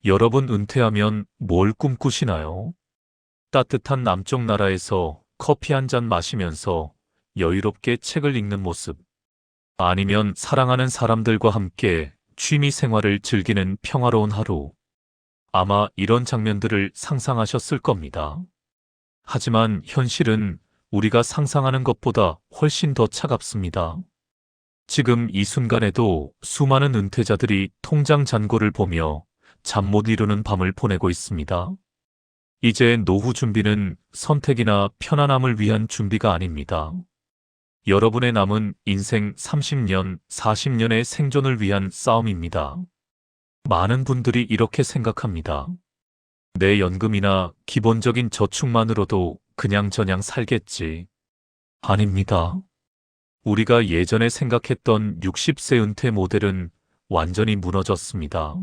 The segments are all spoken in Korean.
여러분 은퇴하면 뭘 꿈꾸시나요? 따뜻한 남쪽 나라에서 커피 한 잔 마시면서 여유롭게 책을 읽는 모습. 아니면 사랑하는 사람들과 함께 취미 생활을 즐기는 평화로운 하루. 아마 이런 장면들을 상상하셨을 겁니다. 하지만 현실은 우리가 상상하는 것보다 훨씬 더 차갑습니다. 지금 이 순간에도 수많은 은퇴자들이 통장 잔고를 보며 잠 못 이루는 밤을 보내고 있습니다. 이제 노후 준비는 선택이나 편안함을 위한 준비가 아닙니다. 여러분의 남은 인생 30년, 40년의 생존을 위한 싸움입니다. 많은 분들이 이렇게 생각합니다. 내 연금이나 기본적인 저축만으로도 그냥저냥 살겠지. 아닙니다. 우리가 예전에 생각했던 60세 은퇴 모델은 완전히 무너졌습니다.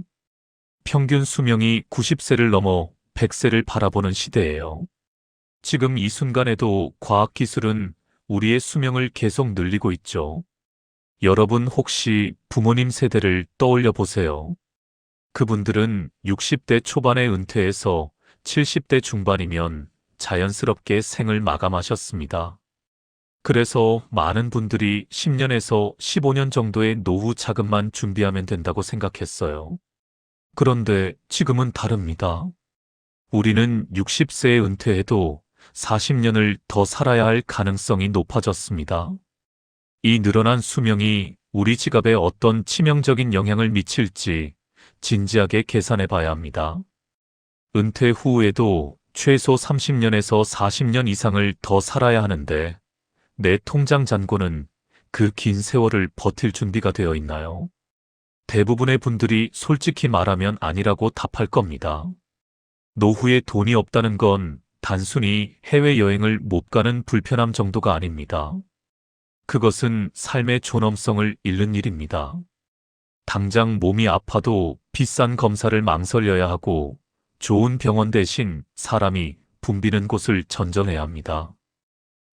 평균 수명이 90세를 넘어 100세를 바라보는 시대예요. 지금 이 순간에도 과학기술은 우리의 수명을 계속 늘리고 있죠. 여러분 혹시 부모님 세대를 떠올려 보세요. 그분들은 60대 초반에 은퇴해서 70대 중반이면 자연스럽게 생을 마감하셨습니다. 그래서 많은 분들이 10년에서 15년 정도의 노후 자금만 준비하면 된다고 생각했어요. 그런데 지금은 다릅니다. 우리는 60세에 은퇴해도 40년을 더 살아야 할 가능성이 높아졌습니다. 이 늘어난 수명이 우리 지갑에 어떤 치명적인 영향을 미칠지 진지하게 계산해 봐야 합니다. 은퇴 후에도 최소 30년에서 40년 이상을 더 살아야 하는데 내 통장 잔고는 그 긴 세월을 버틸 준비가 되어 있나요? 대부분의 분들이 솔직히 말하면 아니라고 답할 겁니다. 노후에 돈이 없다는 건 단순히 해외여행을 못 가는 불편함 정도가 아닙니다. 그것은 삶의 존엄성을 잃는 일입니다. 당장 몸이 아파도 비싼 검사를 망설여야 하고 좋은 병원 대신 사람이 붐비는 곳을 전전해야 합니다.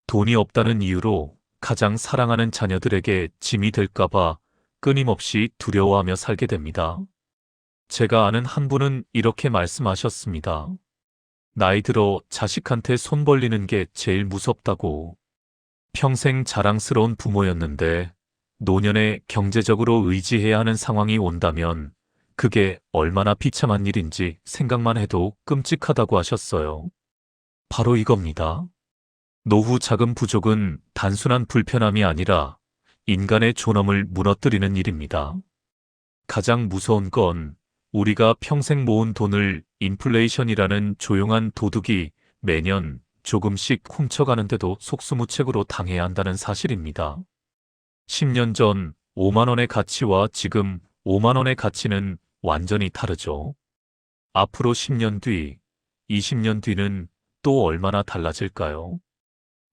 돈이 없다는 이유로 가장 사랑하는 자녀들에게 짐이 될까봐 끊임없이 두려워하며 살게 됩니다. 제가 아는 한 분은 이렇게 말씀하셨습니다. 나이 들어 자식한테 손 벌리는 게 제일 무섭다고. 평생 자랑스러운 부모였는데 노년에 경제적으로 의지해야 하는 상황이 온다면 그게 얼마나 비참한 일인지 생각만 해도 끔찍하다고 하셨어요. 바로 이겁니다. 노후 자금 부족은 단순한 불편함이 아니라 인간의 존엄을 무너뜨리는 일입니다. 가장 무서운 건 우리가 평생 모은 돈을 인플레이션이라는 조용한 도둑이 매년 조금씩 훔쳐가는데도 속수무책으로 당해야 한다는 사실입니다. 10년 전 5만 원의 가치와 지금 5만 원의 가치는 완전히 다르죠. 앞으로 10년 뒤, 20년 뒤는 또 얼마나 달라질까요?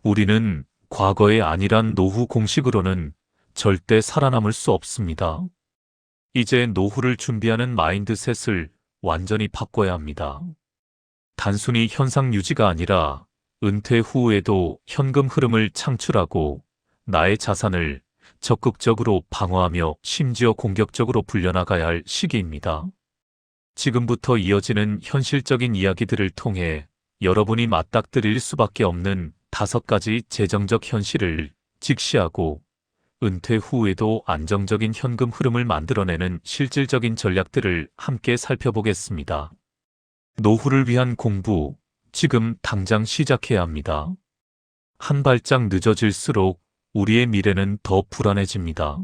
우리는 과거의 안일한 노후 공식으로는 절대 살아남을 수 없습니다. 이제 노후를 준비하는 마인드셋을 완전히 바꿔야 합니다. 단순히 현상 유지가 아니라 은퇴 후에도 현금 흐름을 창출하고 나의 자산을 적극적으로 방어하며 심지어 공격적으로 불려나가야 할 시기입니다. 지금부터 이어지는 현실적인 이야기들을 통해 여러분이 맞닥뜨릴 수밖에 없는 5가지 재정적 현실을 직시하고 은퇴 후에도 안정적인 현금 흐름을 만들어내는 실질적인 전략들을 함께 살펴보겠습니다. 노후를 위한 공부, 지금 당장 시작해야 합니다. 한 발짝 늦어질수록 우리의 미래는 더 불안해집니다.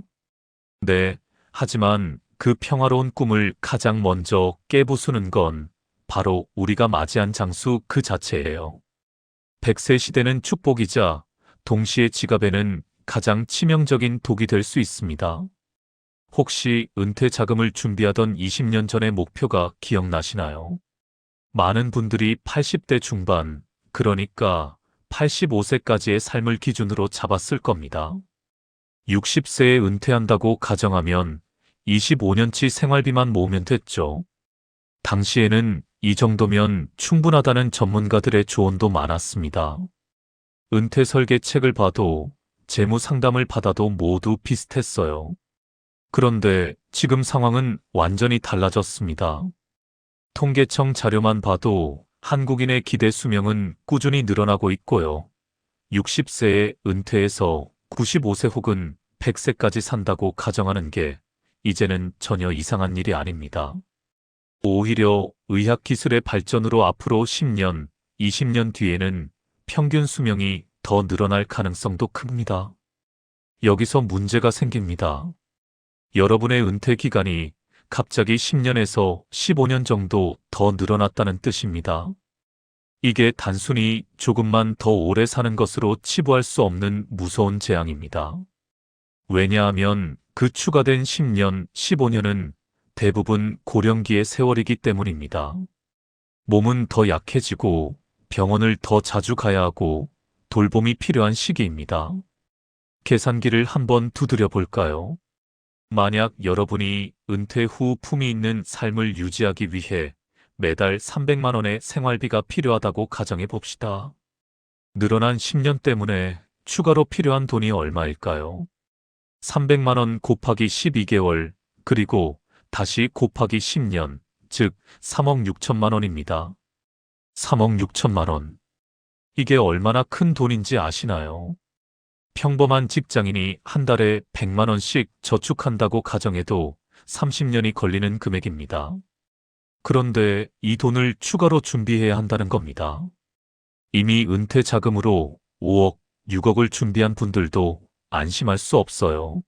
네, 하지만 그 평화로운 꿈을 가장 먼저 깨부수는 건 바로 우리가 맞이한 장수 그 자체예요. 100세 시대는 축복이자 동시에 지갑에는 가장 치명적인 독이 될 수 있습니다. 혹시 은퇴 자금을 준비하던 20년 전의 목표가 기억나시나요? 많은 분들이 80대 중반, 그러니까 85세까지의 삶을 기준으로 잡았을 겁니다. 60세에 은퇴한다고 가정하면 25년치 생활비만 모으면 됐죠. 당시에는 이 정도면 충분하다는 전문가들의 조언도 많았습니다. 은퇴 설계 책을 봐도 재무 상담을 받아도 모두 비슷했어요. 그런데 지금 상황은 완전히 달라졌습니다. 통계청 자료만 봐도 한국인의 기대 수명은 꾸준히 늘어나고 있고요. 60세에 은퇴해서 95세 혹은 100세까지 산다고 가정하는 게 이제는 전혀 이상한 일이 아닙니다. 오히려 의학기술의 발전으로 앞으로 10년, 20년 뒤에는 평균 수명이 더 늘어날 가능성도 큽니다. 여기서 문제가 생깁니다. 여러분의 은퇴 기간이 갑자기 10년에서 15년 정도 더 늘어났다는 뜻입니다. 이게 단순히 조금만 더 오래 사는 것으로 치부할 수 없는 무서운 재앙입니다. 왜냐하면 그 추가된 10년, 15년은 대부분 고령기의 세월이기 때문입니다. 몸은 더 약해지고 병원을 더 자주 가야 하고 돌봄이 필요한 시기입니다. 계산기를 한번 두드려 볼까요? 만약 여러분이 은퇴 후 품위 있는 삶을 유지하기 위해 매달 300만 원의 생활비가 필요하다고 가정해 봅시다. 늘어난 10년 때문에 추가로 필요한 돈이 얼마일까요? 300만 원 곱하기 12개월, 그리고 다시 곱하기 10년, 즉 3억 6천만 원입니다. 3억 6천만 원. 이게 얼마나 큰 돈인지 아시나요? 평범한 직장인이 한 달에 100만 원씩 저축한다고 가정해도 30년이 걸리는 금액입니다. 그런데 이 돈을 추가로 준비해야 한다는 겁니다. 이미 은퇴 자금으로 5억, 6억을 준비한 분들도 안심할 수 없어요.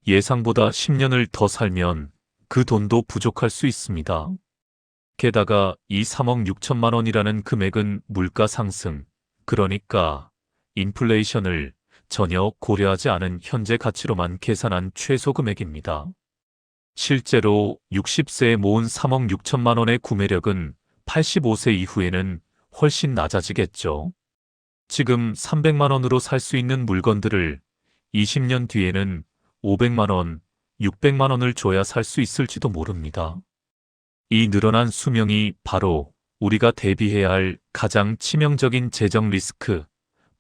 예상보다 10년을 더 살면 그 돈도 부족할 수 있습니다. 게다가 이 3억 6천만 원이라는 금액은 물가 상승, 그러니까 인플레이션을 전혀 고려하지 않은 현재 가치로만 계산한 최소 금액입니다. 실제로 60세에 모은 3억 6천만 원의 구매력은 85세 이후에는 훨씬 낮아지겠죠. 지금 300만 원으로 살 수 있는 물건들을 20년 뒤에는 500만 원, 600만 원을 줘야 살 수 있을지도 모릅니다. 이 늘어난 수명이 바로 우리가 대비해야 할 가장 치명적인 재정 리스크,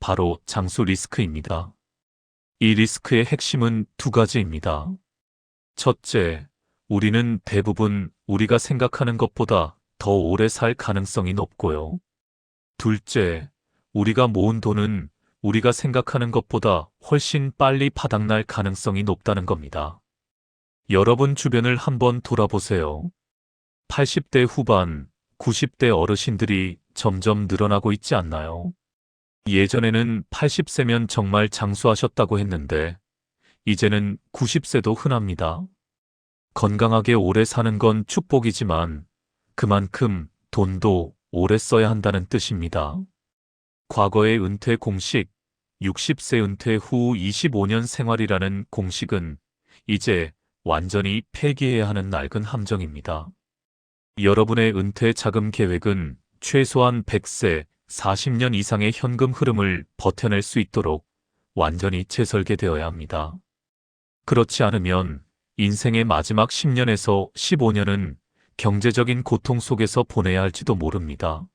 바로 장수 리스크입니다. 이 리스크의 핵심은 두 가지입니다. 첫째, 우리는 대부분 우리가 생각하는 것보다 더 오래 살 가능성이 높고요. 둘째, 우리가 모은 돈은 우리가 생각하는 것보다 훨씬 빨리 바닥날 가능성이 높다는 겁니다. 여러분 주변을 한번 돌아보세요. 80대 후반, 90대 어르신들이 점점 늘어나고 있지 않나요? 예전에는 80세면 정말 장수하셨다고 했는데 이제는 90세도 흔합니다. 건강하게 오래 사는 건 축복이지만 그만큼 돈도 오래 써야 한다는 뜻입니다. 과거의 은퇴 공식, 60세 은퇴 후 25년 생활이라는 공식은 이제 완전히 폐기해야 하는 낡은 함정입니다. 여러분의 은퇴 자금 계획은 최소한 100세, 40년 이상의 현금 흐름을 버텨낼 수 있도록 완전히 재설계되어야 합니다. 그렇지 않으면 인생의 마지막 10년에서 15년은 경제적인 고통 속에서 보내야 할지도 모릅니다.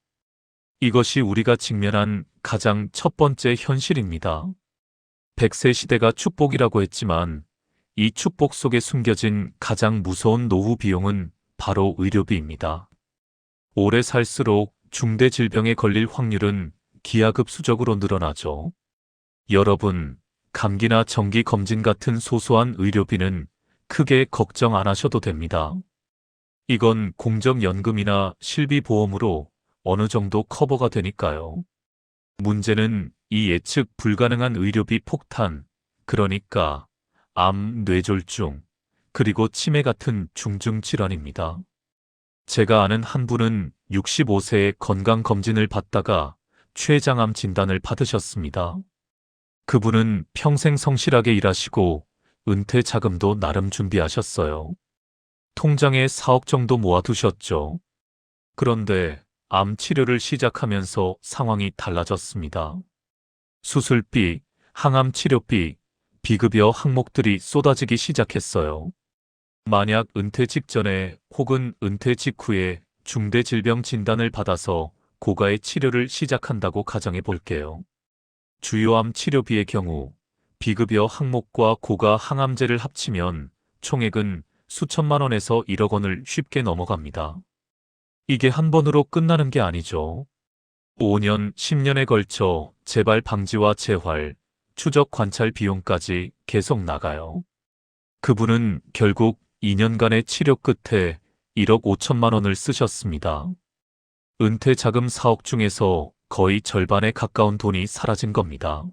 이것이 우리가 직면한 가장 첫 번째 현실입니다. 100세 시대가 축복이라고 했지만 이 축복 속에 숨겨진 가장 무서운 노후 비용은 바로 의료비입니다. 오래 살수록 중대 질병에 걸릴 확률은 기하급수적으로 늘어나죠. 여러분, 감기나 정기 검진 같은 소소한 의료비는 크게 걱정 안 하셔도 됩니다. 이건 공적연금이나 실비보험으로 어느 정도 커버가 되니까요. 문제는 이 예측 불가능한 의료비 폭탄, 그러니까 암, 뇌졸중, 그리고 치매 같은 중증질환입니다. 제가 아는 한 분은 65세에 건강검진을 받다가 췌장암 진단을 받으셨습니다. 그분은 평생 성실하게 일하시고 은퇴 자금도 나름 준비하셨어요. 통장에 4억 정도 모아두셨죠. 그런데 암 치료를 시작하면서 상황이 달라졌습니다. 수술비, 항암 치료비, 비급여 항목들이 쏟아지기 시작했어요. 만약 은퇴 직전에 혹은 은퇴 직후에 중대 질병 진단을 받아서 고가의 치료를 시작한다고 가정해 볼게요. 주요암 치료비의 경우 비급여 항목과 고가 항암제를 합치면 총액은 수천만 원에서 1억 원을 쉽게 넘어갑니다. 이게 한 번으로 끝나는 게 아니죠. 5년, 10년에 걸쳐 재발 방지와 재활, 추적 관찰 비용까지 계속 나가요. 그분은 결국 2년간의 치료 끝에 1억 5천만 원을 쓰셨습니다. 은퇴 자금 4억 중에서 거의 절반에 가까운 돈이 사라진 겁니다.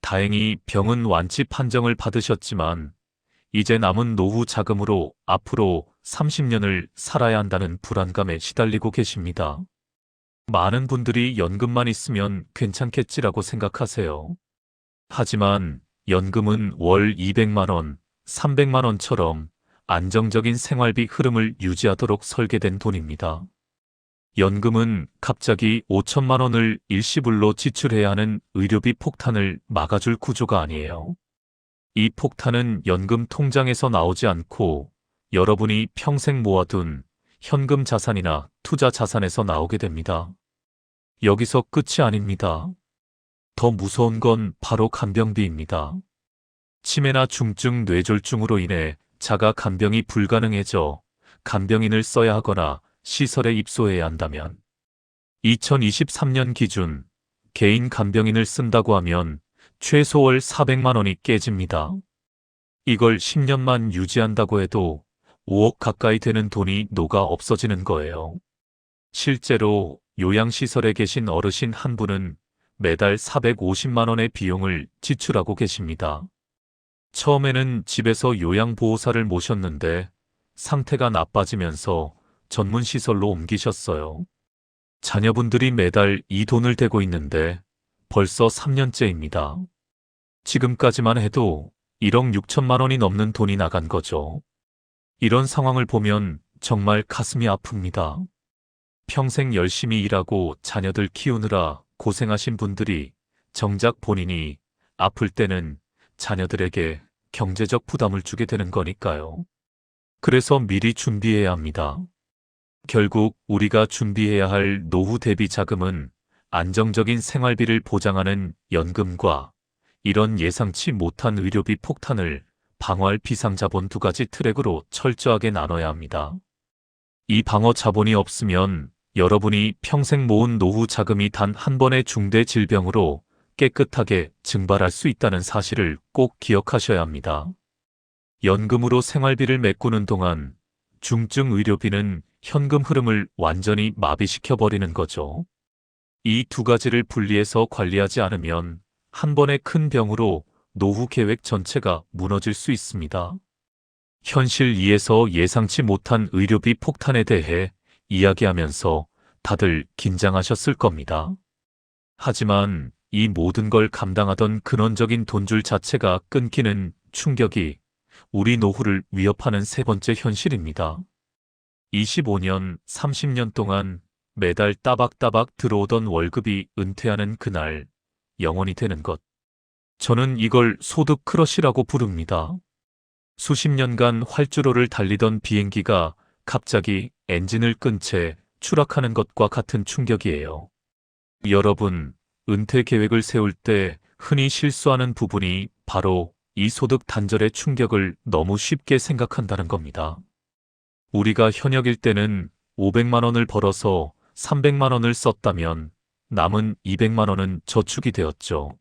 다행히 병은 완치 판정을 받으셨지만 이제 남은 노후 자금으로 앞으로 30년을 살아야 한다는 불안감에 시달리고 계십니다. 많은 분들이 연금만 있으면 괜찮겠지라고 생각하세요. 하지만 연금은 월 200만 원, 300만 원처럼 안정적인 생활비 흐름을 유지하도록 설계된 돈입니다. 연금은 갑자기 5천만 원을 일시불로 지출해야 하는 의료비 폭탄을 막아줄 구조가 아니에요. 이 폭탄은 연금 통장에서 나오지 않고 여러분이 평생 모아둔 현금 자산이나 투자 자산에서 나오게 됩니다. 여기서 끝이 아닙니다. 더 무서운 건 바로 간병비입니다. 치매나 중증 뇌졸중으로 인해 자가 간병이 불가능해져 간병인을 써야 하거나 시설에 입소해야 한다면 2023년 기준 개인 간병인을 쓴다고 하면 최소 월 400만 원이 깨집니다. 이걸 10년만 유지한다고 해도 5억 가까이 되는 돈이 녹아 없어지는 거예요. 실제로 요양시설에 계신 어르신 한 분은 매달 450만 원의 비용을 지출하고 계십니다. 처음에는 집에서 요양보호사를 모셨는데 상태가 나빠지면서 전문시설로 옮기셨어요. 자녀분들이 매달 이 돈을 대고 있는데 벌써 3년째입니다. 지금까지만 해도 1억 6천만 원이 넘는 돈이 나간 거죠. 이런 상황을 보면 정말 가슴이 아픕니다. 평생 열심히 일하고 자녀들 키우느라 고생하신 분들이 정작 본인이 아플 때는 자녀들에게 경제적 부담을 주게 되는 거니까요. 그래서 미리 준비해야 합니다. 결국 우리가 준비해야 할 노후 대비 자금은 안정적인 생활비를 보장하는 연금과 이런 예상치 못한 의료비 폭탄을 방어할 비상자본 두 가지 트랙으로 철저하게 나눠야 합니다. 이 방어 자본이 없으면 여러분이 평생 모은 노후 자금이 단 한 번의 중대 질병으로 깨끗하게 증발할 수 있다는 사실을 꼭 기억하셔야 합니다. 연금으로 생활비를 메꾸는 동안 중증 의료비는 현금 흐름을 완전히 마비시켜버리는 거죠. 이 두 가지를 분리해서 관리하지 않으면 한 번의 큰 병으로 노후 계획 전체가 무너질 수 있습니다. 현실 2에서 예상치 못한 의료비 폭탄에 대해 이야기하면서 다들 긴장하셨을 겁니다. 하지만 이 모든 걸 감당하던 근원적인 돈줄 자체가 끊기는 충격이 우리 노후를 위협하는 세 번째 현실입니다. 25년, 30년 동안 매달 따박따박 들어오던 월급이 은퇴하는 그날 영원이 되는 것. 저는 이걸 소득 크러쉬라고 부릅니다. 수십 년간 활주로를 달리던 비행기가 갑자기 엔진을 끈 채 추락하는 것과 같은 충격이에요. 여러분, 은퇴 계획을 세울 때 흔히 실수하는 부분이 바로 이 소득 단절의 충격을 너무 쉽게 생각한다는 겁니다. 우리가 현역일 때는 500만 원을 벌어서 300만 원을 썼다면 남은 200만 원은 저축이 되었죠.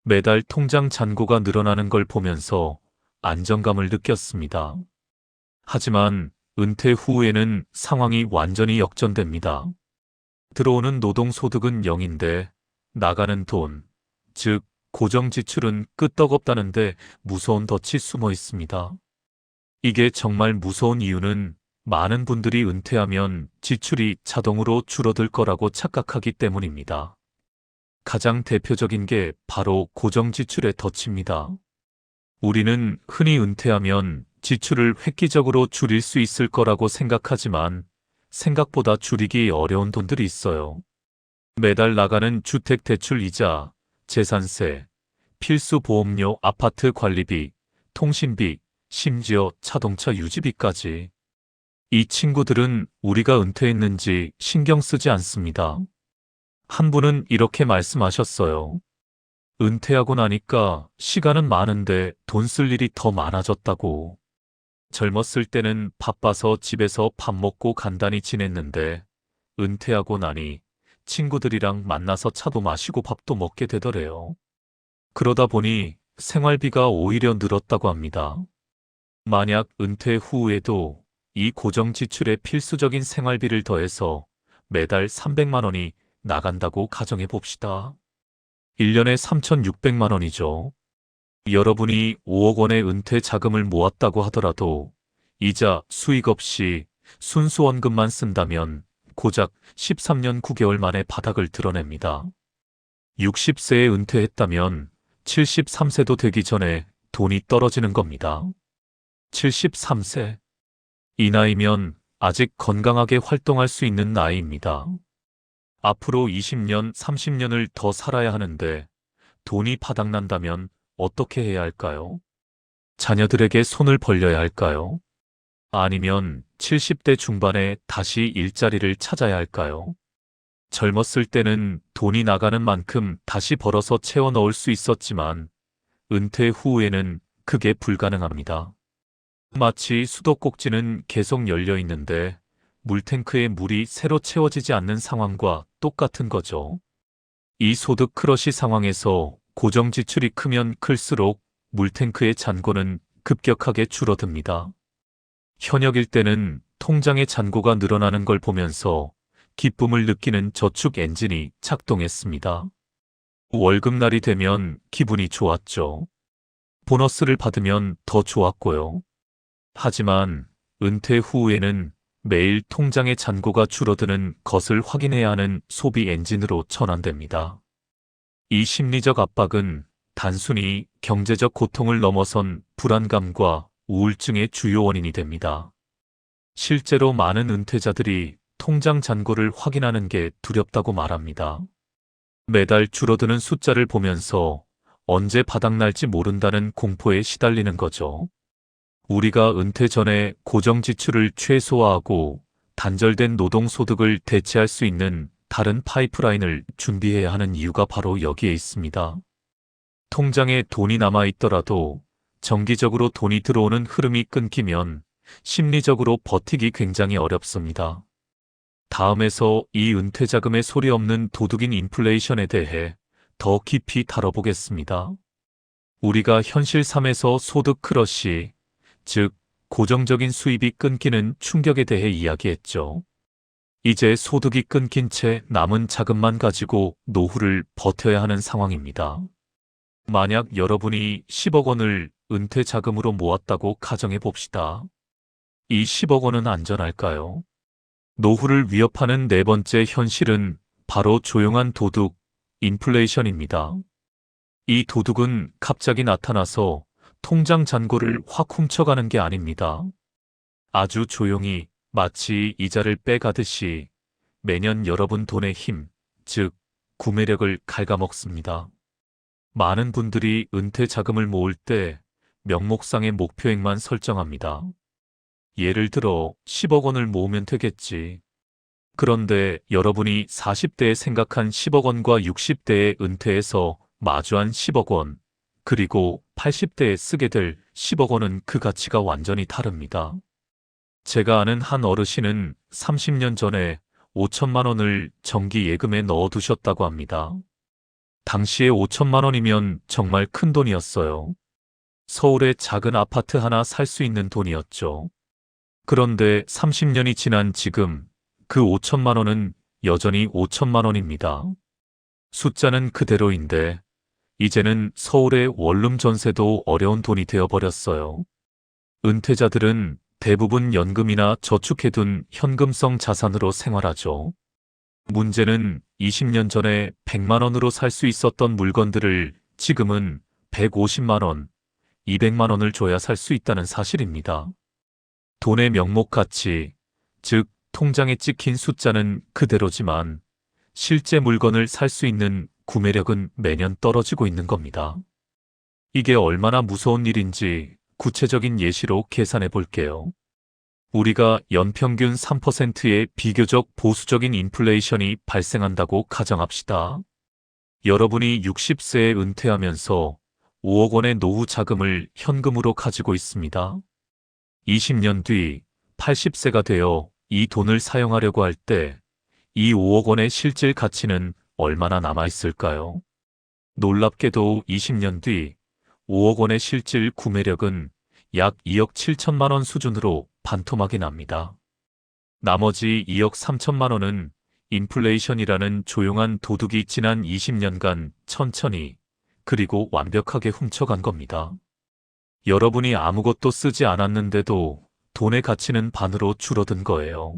매달 통장 잔고가 늘어나는 걸 보면서 안정감을 느꼈습니다. 하지만 은퇴 후에는 상황이 완전히 역전됩니다. 들어오는 노동소득은 0인데 나가는 돈, 즉 고정지출은 끄떡없다는데 무서운 덫이 숨어 있습니다. 이게 정말 무서운 이유는 많은 분들이 은퇴하면 지출이 자동으로 줄어들 거라고 착각하기 때문입니다. 가장 대표적인 게 바로 고정지출의 덫입니다. 우리는 흔히 은퇴하면 지출을 획기적으로 줄일 수 있을 거라고 생각하지만 생각보다 줄이기 어려운 돈들이 있어요. 매달 나가는 주택대출 이자, 재산세, 필수 보험료, 아파트 관리비, 통신비, 심지어 자동차 유지비까지. 이 친구들은 우리가 은퇴했는지 신경 쓰지 않습니다. 한 분은 이렇게 말씀하셨어요. 은퇴하고 나니까 시간은 많은데 돈 쓸 일이 더 많아졌다고. 젊었을 때는 바빠서 집에서 밥 먹고 간단히 지냈는데 은퇴하고 나니 친구들이랑 만나서 차도 마시고 밥도 먹게 되더래요. 그러다 보니 생활비가 오히려 늘었다고 합니다. 만약 은퇴 후에도 이 고정 지출에 필수적인 생활비를 더해서 매달 300만 원이 나간다고 가정해 봅시다. 1년에 3,600만 원이죠. 여러분이 5억 원의 은퇴 자금을 모았다고 하더라도 이자, 수익 없이 순수 원금만 쓴다면 고작 13년 9개월 만에 바닥을 드러냅니다. 60세에 은퇴했다면 73세도 되기 전에 돈이 떨어지는 겁니다. 73세. 이 나이면 아직 건강하게 활동할 수 있는 나이입니다. 앞으로 20년, 30년을 더 살아야 하는데 돈이 바닥난다면 어떻게 해야 할까요? 자녀들에게 손을 벌려야 할까요? 아니면 70대 중반에 다시 일자리를 찾아야 할까요? 젊었을 때는 돈이 나가는 만큼 다시 벌어서 채워 넣을 수 있었지만 은퇴 후에는 그게 불가능합니다. 마치 수도꼭지는 계속 열려 있는데 물탱크에 물이 새로 채워지지 않는 상황과 똑같은 거죠. 이 소득 크러쉬 상황에서 고정 지출이 크면 클수록 물탱크의 잔고는 급격하게 줄어듭니다. 현역일 때는 통장의 잔고가 늘어나는 걸 보면서 기쁨을 느끼는 저축 엔진이 작동했습니다. 월급날이 되면 기분이 좋았죠. 보너스를 받으면 더 좋았고요. 하지만 은퇴 후에는 매일 통장의 잔고가 줄어드는 것을 확인해야 하는 소비 엔진으로 전환됩니다. 이 심리적 압박은 단순히 경제적 고통을 넘어선 불안감과 우울증의 주요 원인이 됩니다. 실제로 많은 은퇴자들이 통장 잔고를 확인하는 게 두렵다고 말합니다. 매달 줄어드는 숫자를 보면서 언제 바닥날지 모른다는 공포에 시달리는 거죠. 우리가 은퇴 전에 고정 지출을 최소화하고 단절된 노동소득을 대체할 수 있는 다른 파이프라인을 준비해야 하는 이유가 바로 여기에 있습니다. 통장에 돈이 남아 있더라도 정기적으로 돈이 들어오는 흐름이 끊기면 심리적으로 버티기 굉장히 어렵습니다. 다음에서 이 은퇴자금의 소리 없는 도둑인 인플레이션에 대해 더 깊이 다뤄보겠습니다. 우리가 현실 삶에서 소득 크러쉬, 즉 고정적인 수입이 끊기는 충격에 대해 이야기했죠. 이제 소득이 끊긴 채 남은 자금만 가지고 노후를 버텨야 하는 상황입니다. 만약 여러분이 10억 원을 은퇴 자금으로 모았다고 가정해 봅시다. 이 10억 원은 안전할까요? 노후를 위협하는 네 번째 현실은 바로 조용한 도둑, 인플레이션입니다. 이 도둑은 갑자기 나타나서 통장 잔고를 확 훔쳐가는 게 아닙니다. 아주 조용히 마치 이자를 빼가듯이 매년 여러분 돈의 힘, 즉 구매력을 갉아먹습니다. 많은 분들이 은퇴 자금을 모을 때 명목상의 목표액만 설정합니다. 예를 들어 10억 원을 모으면 되겠지. 그런데 여러분이 40대에 생각한 10억 원과 60대에 은퇴해서 마주한 10억 원, 그리고 80대에 쓰게 될 10억 원은 그 가치가 완전히 다릅니다. 제가 아는 한 어르신은 30년 전에 5천만 원을 정기 예금에 넣어두셨다고 합니다. 당시에 5천만 원이면 정말 큰 돈이었어요. 서울에 작은 아파트 하나 살 수 있는 돈이었죠. 그런데 30년이 지난 지금 그 5천만 원은 여전히 5천만 원입니다. 숫자는 그대로인데 이제는 서울의 원룸 전세도 어려운 돈이 되어버렸어요. 은퇴자들은 대부분 연금이나 저축해둔 현금성 자산으로 생활하죠. 문제는 20년 전에 100만 원으로 살 수 있었던 물건들을 지금은 150만 원, 200만 원을 줘야 살 수 있다는 사실입니다. 돈의 명목 가치, 즉 통장에 찍힌 숫자는 그대로지만 실제 물건을 살 수 있는 구매력은 매년 떨어지고 있는 겁니다. 이게 얼마나 무서운 일인지 구체적인 예시로 계산해 볼게요. 우리가 연평균 3%의 비교적 보수적인 인플레이션이 발생한다고 가정합시다. 여러분이 60세에 은퇴하면서 5억 원의 노후 자금을 현금으로 가지고 있습니다. 20년 뒤 80세가 되어 이 돈을 사용하려고 할 때 이 5억 원의 실질 가치는 얼마나 남아있을까요? 놀랍게도 20년 뒤 5억 원의 실질 구매력은 약 2억 7천만 원 수준으로 반토막이 납니다. 나머지 2억 3천만 원은 인플레이션이라는 조용한 도둑이 지난 20년간 천천히 그리고 완벽하게 훔쳐간 겁니다. 여러분이 아무것도 쓰지 않았는데도 돈의 가치는 반으로 줄어든 거예요.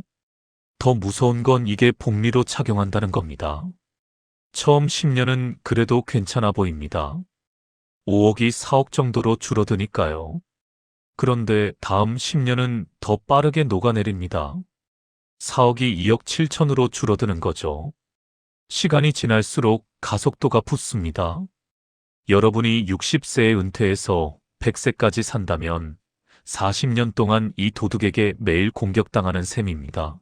더 무서운 건 이게 복리로 작용한다는 겁니다. 처음 10년은 그래도 괜찮아 보입니다. 5억이 4억 정도로 줄어드니까요. 그런데 다음 10년은 더 빠르게 녹아내립니다. 4억이 2억 7천으로 줄어드는 거죠. 시간이 지날수록 가속도가 붙습니다. 여러분이 60세에 은퇴해서 100세까지 산다면 40년 동안 이 도둑에게 매일 공격당하는 셈입니다.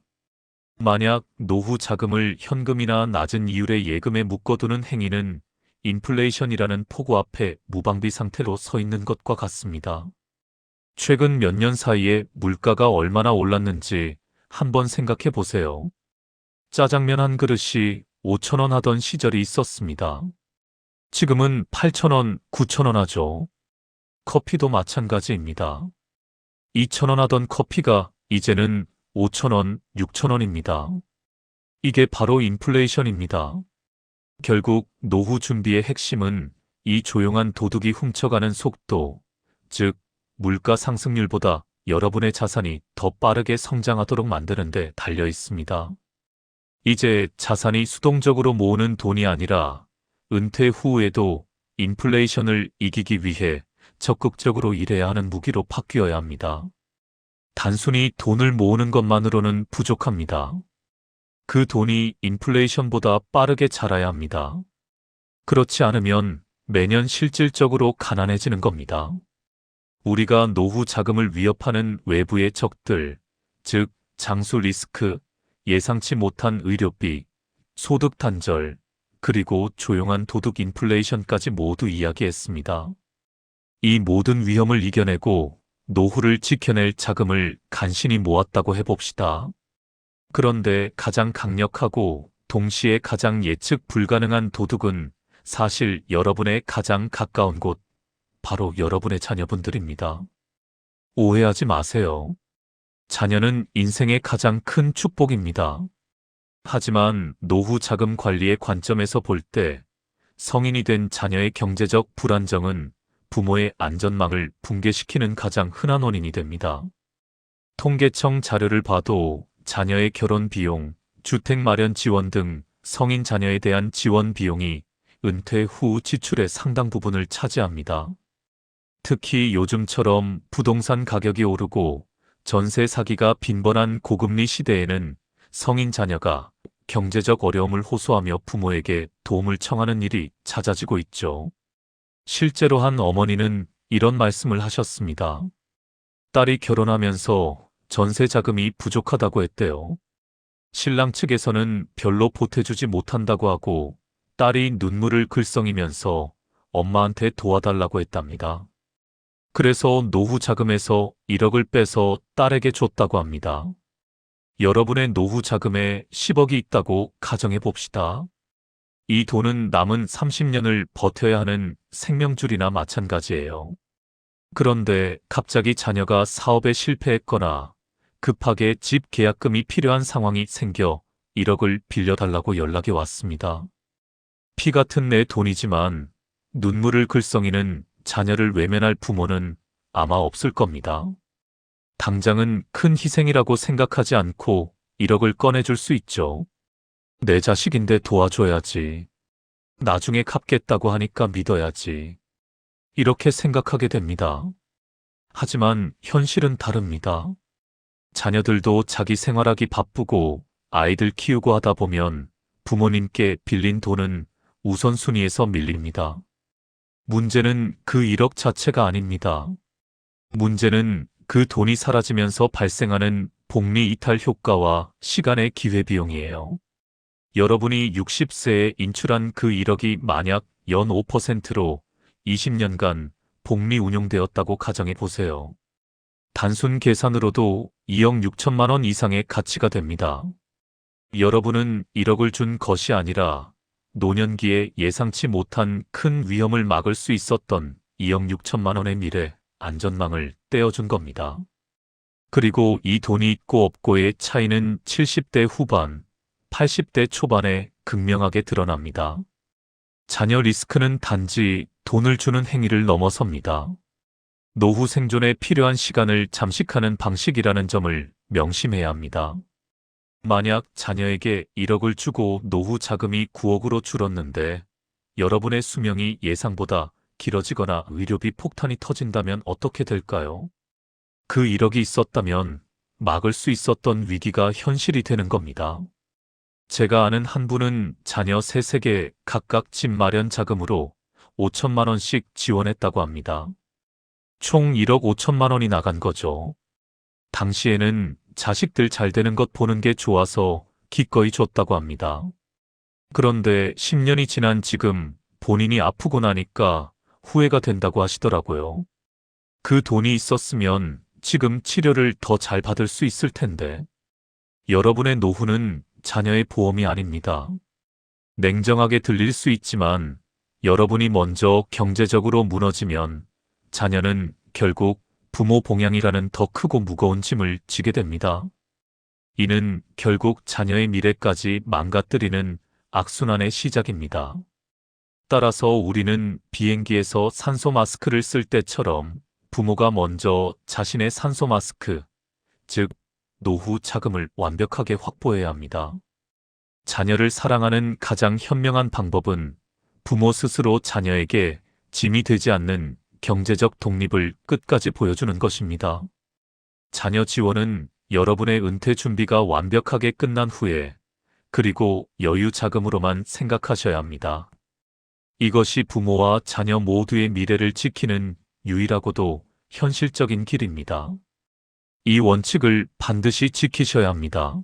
만약 노후 자금을 현금이나 낮은 이율의 예금에 묶어두는 행위는 인플레이션이라는 폭우 앞에 무방비 상태로 서 있는 것과 같습니다. 최근 몇 년 사이에 물가가 얼마나 올랐는지 한번 생각해 보세요. 짜장면 한 그릇이 5,000원 하던 시절이 있었습니다. 지금은 8,000원, 9,000원 하죠. 커피도 마찬가지입니다. 2,000원 하던 커피가 이제는 5,000원, 6,000원입니다. 이게 바로 인플레이션입니다. 결국 노후 준비의 핵심은 이 조용한 도둑이 훔쳐가는 속도, 즉 물가 상승률보다 여러분의 자산이 더 빠르게 성장하도록 만드는 데 달려 있습니다. 이제 자산이 수동적으로 모으는 돈이 아니라 은퇴 후에도 인플레이션을 이기기 위해 적극적으로 일해야 하는 무기로 바뀌어야 합니다. 단순히 돈을 모으는 것만으로는 부족합니다. 그 돈이 인플레이션보다 빠르게 자라야 합니다. 그렇지 않으면 매년 실질적으로 가난해지는 겁니다. 우리가 노후 자금을 위협하는 외부의 적들, 즉 장수 리스크, 예상치 못한 의료비, 소득 단절, 그리고 조용한 도둑 인플레이션까지 모두 이야기했습니다. 이 모든 위험을 이겨내고 노후를 지켜낼 자금을 간신히 모았다고 해봅시다. 그런데 가장 강력하고 동시에 가장 예측 불가능한 도둑은 사실 여러분의 가장 가까운 곳, 바로 여러분의 자녀분들입니다. 오해하지 마세요. 자녀는 인생의 가장 큰 축복입니다. 하지만 노후 자금 관리의 관점에서 볼 때 성인이 된 자녀의 경제적 불안정은 부모의 안전망을 붕괴시키는 가장 흔한 원인이 됩니다. 통계청 자료를 봐도 자녀의 결혼 비용, 주택 마련 지원 등 성인 자녀에 대한 지원 비용이 은퇴 후 지출의 상당 부분을 차지합니다. 특히 요즘처럼 부동산 가격이 오르고 전세 사기가 빈번한 고금리 시대에는 성인 자녀가 경제적 어려움을 호소하며 부모에게 도움을 청하는 일이 잦아지고 있죠. 실제로 한 어머니는 이런 말씀을 하셨습니다. 딸이 결혼하면서 전세 자금이 부족하다고 했대요. 신랑 측에서는 별로 보태주지 못한다고 하고 딸이 눈물을 글썽이면서 엄마한테 도와달라고 했답니다. 그래서 노후 자금에서 1억을 빼서 딸에게 줬다고 합니다. 여러분의 노후 자금에 10억이 있다고 가정해 봅시다. 이 돈은 남은 30년을 버텨야 하는 생명줄이나 마찬가지예요. 그런데 갑자기 자녀가 사업에 실패했거나 급하게 집 계약금이 필요한 상황이 생겨 1억을 빌려달라고 연락이 왔습니다. 피 같은 내 돈이지만 눈물을 글썽이는 자녀를 외면할 부모는 아마 없을 겁니다. 당장은 큰 희생이라고 생각하지 않고 1억을 꺼내줄 수 있죠. 내 자식인데 도와줘야지. 나중에 갚겠다고 하니까 믿어야지. 이렇게 생각하게 됩니다. 하지만 현실은 다릅니다. 자녀들도 자기 생활하기 바쁘고 아이들 키우고 하다 보면 부모님께 빌린 돈은 우선순위에서 밀립니다. 문제는 그 1억 자체가 아닙니다. 문제는 그 돈이 사라지면서 발생하는 복리 이탈 효과와 시간의 기회비용이에요. 여러분이 60세에 인출한 그 1억이 만약 연 5%로 20년간 복리 운용되었다고 가정해 보세요. 단순 계산으로도 2억 6천만 원 이상의 가치가 됩니다. 여러분은 1억을 준 것이 아니라 노년기에 예상치 못한 큰 위험을 막을 수 있었던 2억 6천만 원의 미래 안전망을 떼어준 겁니다. 그리고 이 돈이 있고 없고의 차이는 70대 후반, 80대 초반에 극명하게 드러납니다. 자녀 리스크는 단지 돈을 주는 행위를 넘어섭니다. 노후 생존에 필요한 시간을 잠식하는 방식이라는 점을 명심해야 합니다. 만약 자녀에게 1억을 주고 노후 자금이 9억으로 줄었는데 여러분의 수명이 예상보다 길어지거나 의료비 폭탄이 터진다면 어떻게 될까요? 그 1억이 있었다면 막을 수 있었던 위기가 현실이 되는 겁니다. 제가 아는 한 분은 자녀 3세계 각각 집 마련 자금으로 5천만 원씩 지원했다고 합니다. 총 1억 5천만 원이 나간 거죠. 당시에는 자식들 잘 되는 것 보는 게 좋아서 기꺼이 줬다고 합니다. 그런데 10년이 지난 지금 본인이 아프고 나니까 후회가 된다고 하시더라고요. 그 돈이 있었으면 지금 치료를 더 잘 받을 수 있을 텐데. 여러분의 노후는 자녀의 보험이 아닙니다. 냉정하게 들릴 수 있지만 여러분이 먼저 경제적으로 무너지면 자녀는 결국 부모 봉양이라는 더 크고 무거운 짐을 지게 됩니다. 이는 결국 자녀의 미래까지 망가뜨리는 악순환의 시작입니다. 따라서 우리는 비행기에서 산소 마스크를 쓸 때처럼 부모가 먼저 자신의 산소 마스크, 즉 노후 자금을 완벽하게 확보해야 합니다. 자녀를 사랑하는 가장 현명한 방법은 부모 스스로 자녀에게 짐이 되지 않는 경제적 독립을 끝까지 보여주는 것입니다. 자녀 지원은 여러분의 은퇴 준비가 완벽하게 끝난 후에 그리고 여유 자금으로만 생각하셔야 합니다. 이것이 부모와 자녀 모두의 미래를 지키는 유일하고도 현실적인 길입니다. 이 원칙을 반드시 지키셔야 합니다.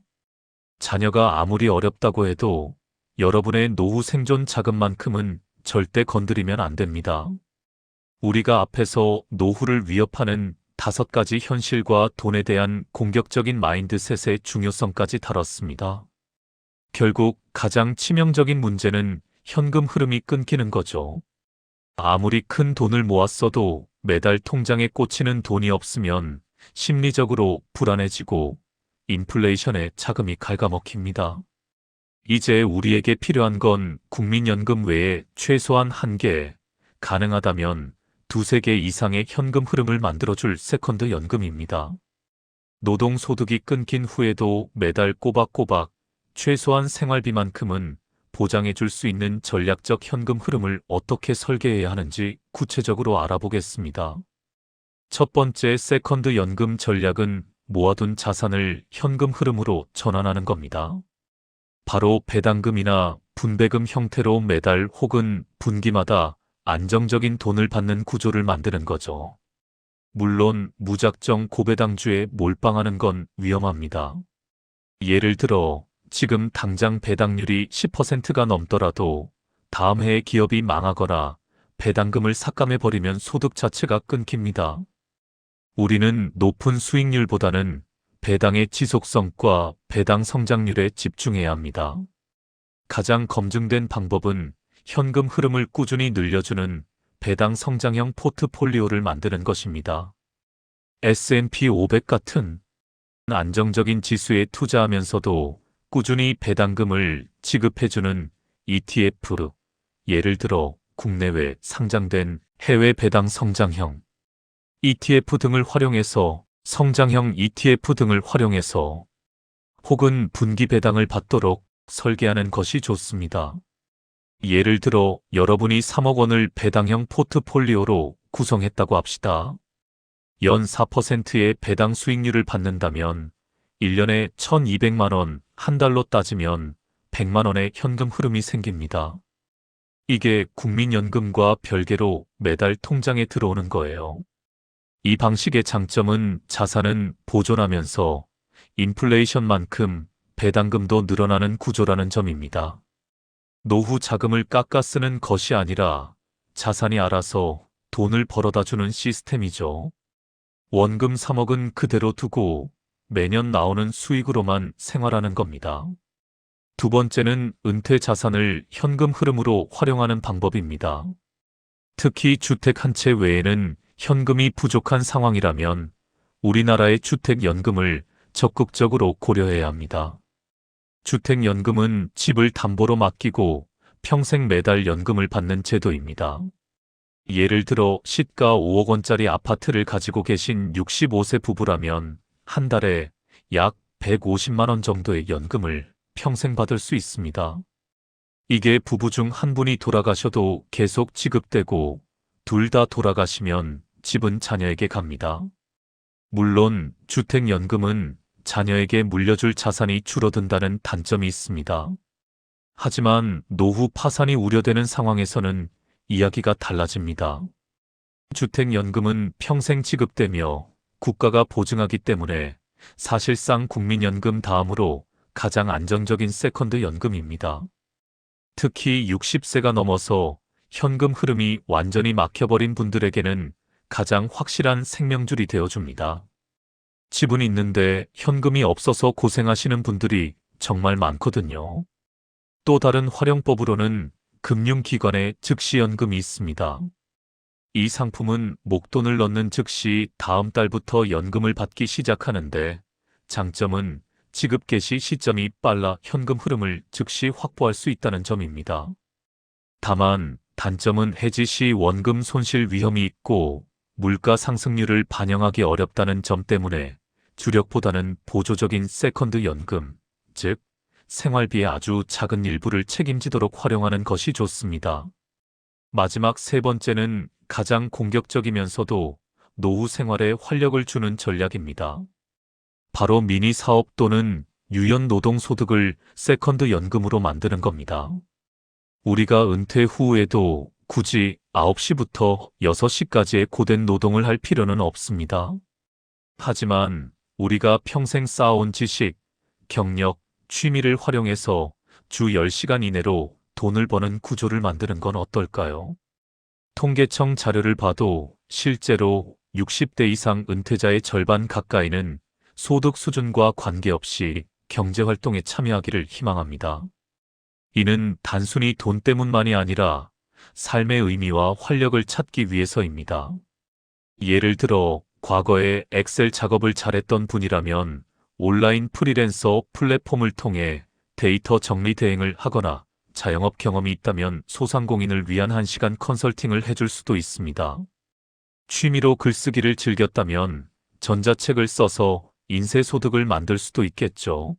자녀가 아무리 어렵다고 해도 여러분의 노후 생존 자금만큼은 절대 건드리면 안 됩니다. 우리가 앞에서 노후를 위협하는 5가지 현실과 돈에 대한 공격적인 마인드셋의 중요성까지 다뤘습니다. 결국 가장 치명적인 문제는 현금 흐름이 끊기는 거죠. 아무리 큰 돈을 모았어도 매달 통장에 꽂히는 돈이 없으면 심리적으로 불안해지고 인플레이션에 자금이 갉아먹힙니다. 이제 우리에게 필요한 건 국민연금 외에 최소한 1개, 가능하다면 2~3개 이상의 현금 흐름을 만들어줄 세컨드 연금입니다. 노동소득이 끊긴 후에도 매달 꼬박꼬박 최소한 생활비만큼은 보장해줄 수 있는 전략적 현금 흐름을 어떻게 설계해야 하는지 구체적으로 알아보겠습니다. 첫 번째 세컨드 연금 전략은 모아둔 자산을 현금 흐름으로 전환하는 겁니다. 바로 배당금이나 분배금 형태로 매달 혹은 분기마다 안정적인 돈을 받는 구조를 만드는 거죠. 물론 무작정 고배당주에 몰빵하는 건 위험합니다. 예를 들어 지금 당장 배당률이 10%가 넘더라도 다음 해에 기업이 망하거나 배당금을 삭감해버리면 소득 자체가 끊깁니다. 우리는 높은 수익률보다는 배당의 지속성과 배당 성장률에 집중해야 합니다. 가장 검증된 방법은 현금 흐름을 꾸준히 늘려주는 배당 성장형 포트폴리오를 만드는 것입니다. S&P 500 같은 안정적인 지수에 투자하면서도 꾸준히 배당금을 지급해주는 ETF, 예를 들어 국내외 상장된 해외 배당 성장형 ETF 등을 활용해서 성장형 ETF 등을 활용해서 혹은 분기 배당을 받도록 설계하는 것이 좋습니다. 예를 들어 여러분이 3억 원을 배당형 포트폴리오로 구성했다고 합시다. 연 4%의 배당 수익률을 받는다면 1년에 1,200만 원, 한 달로 따지면 100만 원의 현금 흐름이 생깁니다. 이게 국민연금과 별개로 매달 통장에 들어오는 거예요. 이 방식의 장점은 자산은 보존하면서 인플레이션만큼 배당금도 늘어나는 구조라는 점입니다. 노후 자금을 깎아 쓰는 것이 아니라 자산이 알아서 돈을 벌어다 주는 시스템이죠. 원금 3억은 그대로 두고 매년 나오는 수익으로만 생활하는 겁니다. 두 번째는 은퇴 자산을 현금 흐름으로 활용하는 방법입니다. 특히 주택 한 채 외에는 현금이 부족한 상황이라면 우리나라의 주택연금을 적극적으로 고려해야 합니다. 주택연금은 집을 담보로 맡기고 평생 매달 연금을 받는 제도입니다. 예를 들어 시가 5억 원짜리 아파트를 가지고 계신 65세 부부라면 한 달에 약 150만 원 정도의 연금을 평생 받을 수 있습니다. 이게 부부 중 한 분이 돌아가셔도 계속 지급되고 둘 다 돌아가시면 집은 자녀에게 갑니다. 물론 주택연금은 자녀에게 물려줄 자산이 줄어든다는 단점이 있습니다. 하지만 노후 파산이 우려되는 상황에서는 이야기가 달라집니다. 주택연금은 평생 지급되며 국가가 보증하기 때문에 사실상 국민연금 다음으로 가장 안정적인 세컨드 연금입니다. 특히 60세가 넘어서 현금 흐름이 완전히 막혀버린 분들에게는 가장 확실한 생명줄이 되어줍니다. 집은 있는데 현금이 없어서 고생하시는 분들이 정말 많거든요. 또 다른 활용법으로는 금융기관에 즉시연금이 있습니다. 이 상품은 목돈을 넣는 즉시 다음 달부터 연금을 받기 시작하는데 장점은 지급 개시 시점이 빨라 현금 흐름을 즉시 확보할 수 있다는 점입니다. 다만 단점은 해지 시 원금 손실 위험이 있고 물가 상승률을 반영하기 어렵다는 점 때문에 주력보다는 보조적인 세컨드 연금, 즉 생활비의 아주 작은 일부를 책임지도록 활용하는 것이 좋습니다. 마지막 세 번째는 가장 공격적이면서도 노후 생활에 활력을 주는 전략입니다. 바로 미니 사업 또는 유연 노동 소득을 세컨드 연금으로 만드는 겁니다. 우리가 은퇴 후에도 굳이 9시부터 6시까지의 고된 노동을 할 필요는 없습니다. 하지만 우리가 평생 쌓아온 지식, 경력, 취미를 활용해서 주 10시간 이내로 돈을 버는 구조를 만드는 건 어떨까요? 통계청 자료를 봐도 실제로 60대 이상 은퇴자의 절반 가까이는 소득 수준과 관계없이 경제활동에 참여하기를 희망합니다. 이는 단순히 돈 때문만이 아니라 삶의 의미와 활력을 찾기 위해서입니다. 예를 들어 과거에 엑셀 작업을 잘했던 분이라면 온라인 프리랜서 플랫폼을 통해 데이터 정리 대행을 하거나 자영업 경험이 있다면 소상공인을 위한 1시간 컨설팅을 해줄 수도 있습니다. 취미로 글쓰기를 즐겼다면 전자책을 써서 인쇄소득을 만들 수도 있겠죠.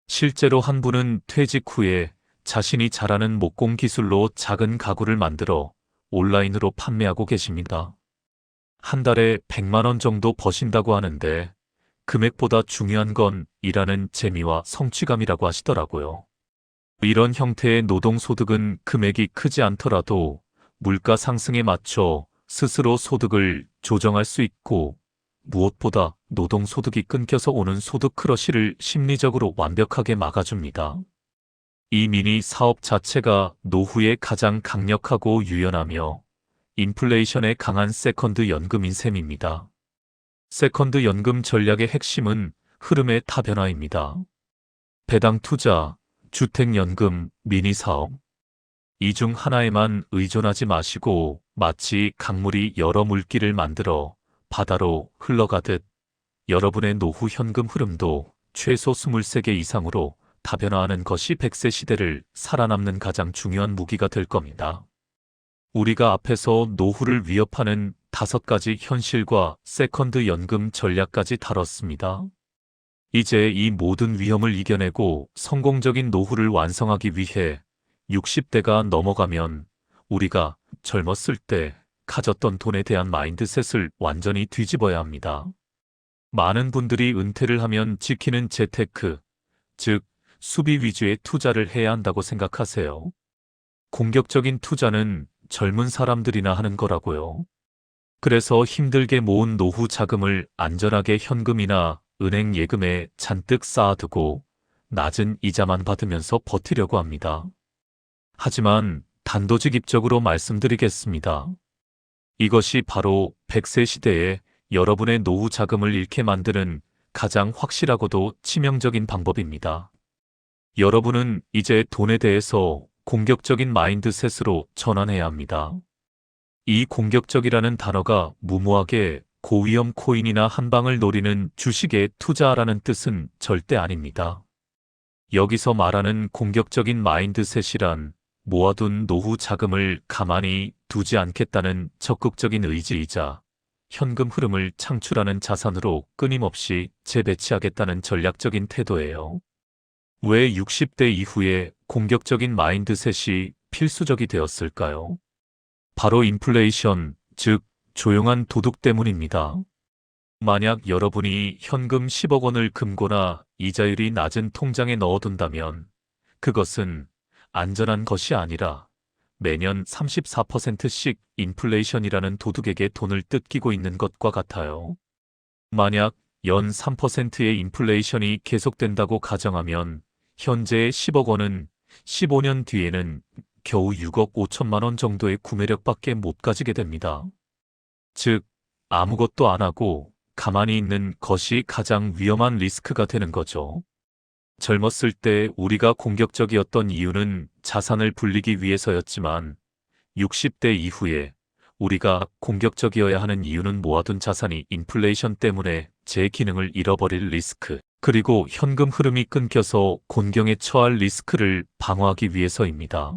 실제로 한 분은 퇴직 후에 자신이 잘하는 목공 기술로 작은 가구를 만들어 온라인으로 판매하고 계십니다. 한 달에 100만 원 정도 버신다고 하는데 금액보다 중요한 건 일하는 재미와 성취감이라고 하시더라고요. 이런 형태의 노동소득은 금액이 크지 않더라도 물가 상승에 맞춰 스스로 소득을 조정할 수 있고 무엇보다 노동소득이 끊겨서 오는 소득 크러쉬를 심리적으로 완벽하게 막아줍니다. 이 미니 사업 자체가 노후에 가장 강력하고 유연하며 인플레이션에 강한 세컨드 연금인 셈입니다. 세컨드 연금 전략의 핵심은 흐름의 타변화입니다. 배당 투자, 주택연금, 미니 사업. 이 중 하나에만 의존하지 마시고 마치 강물이 여러 물길을 만들어 바다로 흘러가듯 여러분의 노후 현금 흐름도 최소 23개 이상으로 다변화하는 것이 100세 시대를 살아남는 가장 중요한 무기가 될 겁니다. 우리가 앞에서 노후를 위협하는 5가지 현실과 세컨드 연금 전략까지 다뤘습니다. 이제 이 모든 위험을 이겨내고 성공적인 노후를 완성하기 위해 60대가 넘어가면 우리가 젊었을 때 가졌던 돈에 대한 마인드셋을 완전히 뒤집어야 합니다. 많은 분들이 은퇴를 하면 지키는 재테크, 즉 수비 위주의 투자를 해야 한다고 생각하세요. 공격적인 투자는 젊은 사람들이나 하는 거라고요. 그래서 힘들게 모은 노후 자금을 안전하게 현금이나 은행 예금에 잔뜩 쌓아두고 낮은 이자만 받으면서 버티려고 합니다. 하지만 단도직입적으로 말씀드리겠습니다. 이것이 바로 100세 시대의 여러분의 노후 자금을 잃게 만드는 가장 확실하고도 치명적인 방법입니다. 여러분은 이제 돈에 대해서 공격적인 마인드셋으로 전환해야 합니다. 이 공격적이라는 단어가 무모하게 고위험 코인이나 한방을 노리는 주식에 투자하라는 뜻은 절대 아닙니다. 여기서 말하는 공격적인 마인드셋이란 모아둔 노후 자금을 가만히 두지 않겠다는 적극적인 의지이자 현금 흐름을 창출하는 자산으로 끊임없이 재배치하겠다는 전략적인 태도예요. 왜 60대 이후에 공격적인 마인드셋이 필수적이 되었을까요? 바로 인플레이션, 즉 조용한 도둑 때문입니다. 만약 여러분이 현금 10억 원을 금고나 이자율이 낮은 통장에 넣어둔다면 그것은 안전한 것이 아니라 매년 34%씩 인플레이션이라는 도둑에게 돈을 뜯기고 있는 것과 같아요. 만약 연 3%의 인플레이션이 계속된다고 가정하면 현재의 10억 원은 15년 뒤에는 겨우 6억 5천만 원 정도의 구매력밖에 못 가지게 됩니다. 즉, 아무것도 안 하고 가만히 있는 것이 가장 위험한 리스크가 되는 거죠. 젊었을 때 우리가 공격적이었던 이유는 자산을 불리기 위해서였지만 60대 이후에 우리가 공격적이어야 하는 이유는 모아둔 자산이 인플레이션 때문에 제 기능을 잃어버릴 리스크, 그리고 현금 흐름이 끊겨서 곤경에 처할 리스크를 방어하기 위해서입니다.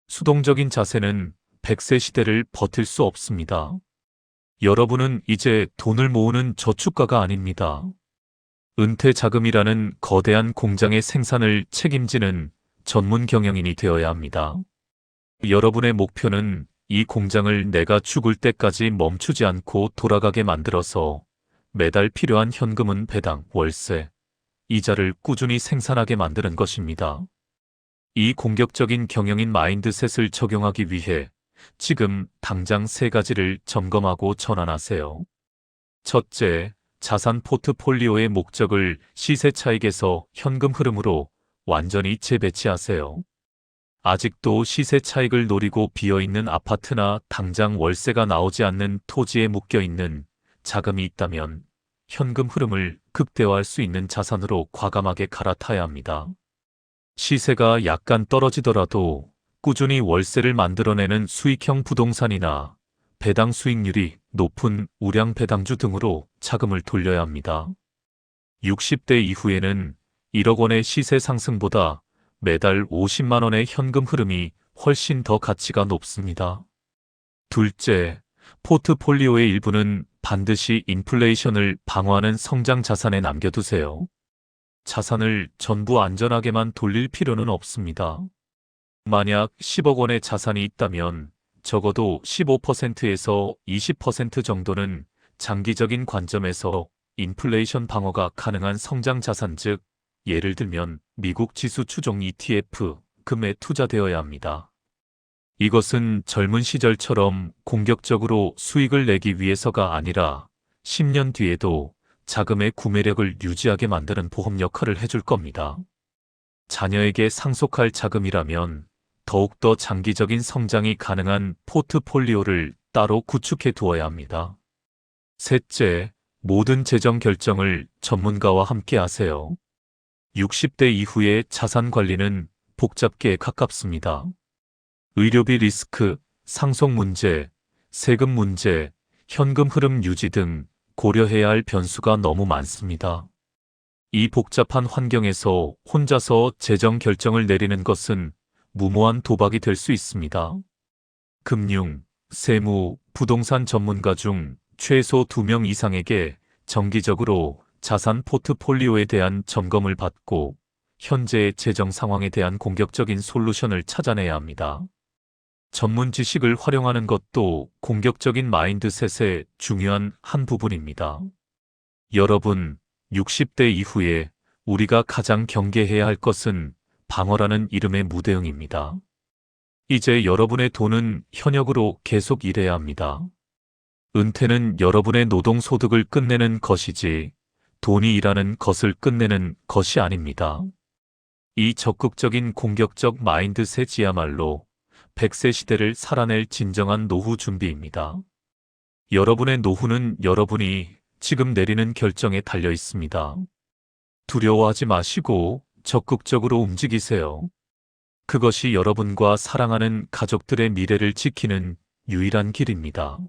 수동적인 자세는 100세 시대를 버틸 수 없습니다. 여러분은 이제 돈을 모으는 저축가가 아닙니다. 은퇴 자금이라는 거대한 공장의 생산을 책임지는 전문 경영인이 되어야 합니다. 여러분의 목표는 이 공장을 내가 죽을 때까지 멈추지 않고 돌아가게 만들어서 매달 필요한 현금은 배당, 월세, 이자를 꾸준히 생산하게 만드는 것입니다. 이 공격적인 경영인 마인드셋을 적용하기 위해 지금 당장 세 가지를 점검하고 전환하세요. 첫째, 자산 포트폴리오의 목적을 시세 차익에서 현금 흐름으로 완전히 재배치하세요. 아직도 시세 차익을 노리고 비어있는 아파트나 당장 월세가 나오지 않는 토지에 묶여있는 자금이 있다면 현금 흐름을 극대화할 수 있는 자산으로 과감하게 갈아타야 합니다. 시세가 약간 떨어지더라도 꾸준히 월세를 만들어내는 수익형 부동산이나 배당 수익률이 높은 우량 배당주 등으로 자금을 돌려야 합니다. 60대 이후에는 1억 원의 시세 상승보다 매달 50만 원의 현금 흐름이 훨씬 더 가치가 높습니다. 둘째, 포트폴리오의 일부는 반드시 인플레이션을 방어하는 성장 자산에 남겨두세요. 자산을 전부 안전하게만 돌릴 필요는 없습니다. 만약 10억 원의 자산이 있다면 적어도 15%에서 20% 정도는 장기적인 관점에서 인플레이션 방어가 가능한 성장 자산, 즉 예를 들면 미국 지수 추종 ETF, 금에 투자되어야 합니다. 이것은 젊은 시절처럼 공격적으로 수익을 내기 위해서가 아니라 10년 뒤에도 자금의 구매력을 유지하게 만드는 보험 역할을 해줄 겁니다. 자녀에게 상속할 자금이라면 더욱더 장기적인 성장이 가능한 포트폴리오를 따로 구축해 두어야 합니다. 셋째, 모든 재정 결정을 전문가와 함께 하세요. 60대 이후의 자산 관리는 복잡기에 가깝습니다. 의료비 리스크, 상속 문제, 세금 문제, 현금 흐름 유지 등 고려해야 할 변수가 너무 많습니다. 이 복잡한 환경에서 혼자서 재정 결정을 내리는 것은 무모한 도박이 될 수 있습니다. 금융, 세무, 부동산 전문가 중 최소 2명 이상에게 정기적으로 자산 포트폴리오에 대한 점검을 받고 현재의 재정 상황에 대한 공격적인 솔루션을 찾아내야 합니다. 전문 지식을 활용하는 것도 공격적인 마인드셋의 중요한 한 부분입니다. 여러분, 60대 이후에 우리가 가장 경계해야 할 것은 방어라는 이름의 무대응입니다. 이제 여러분의 돈은 현역으로 계속 일해야 합니다. 은퇴는 여러분의 노동소득을 끝내는 것이지 돈이 일하는 것을 끝내는 것이 아닙니다. 이 적극적인 공격적 마인드셋이야말로 100세 시대를 살아낼 진정한 노후 준비입니다. 여러분의 노후는 여러분이 지금 내리는 결정에 달려 있습니다. 두려워하지 마시고 적극적으로 움직이세요. 그것이 여러분과 사랑하는 가족들의 미래를 지키는 유일한 길입니다.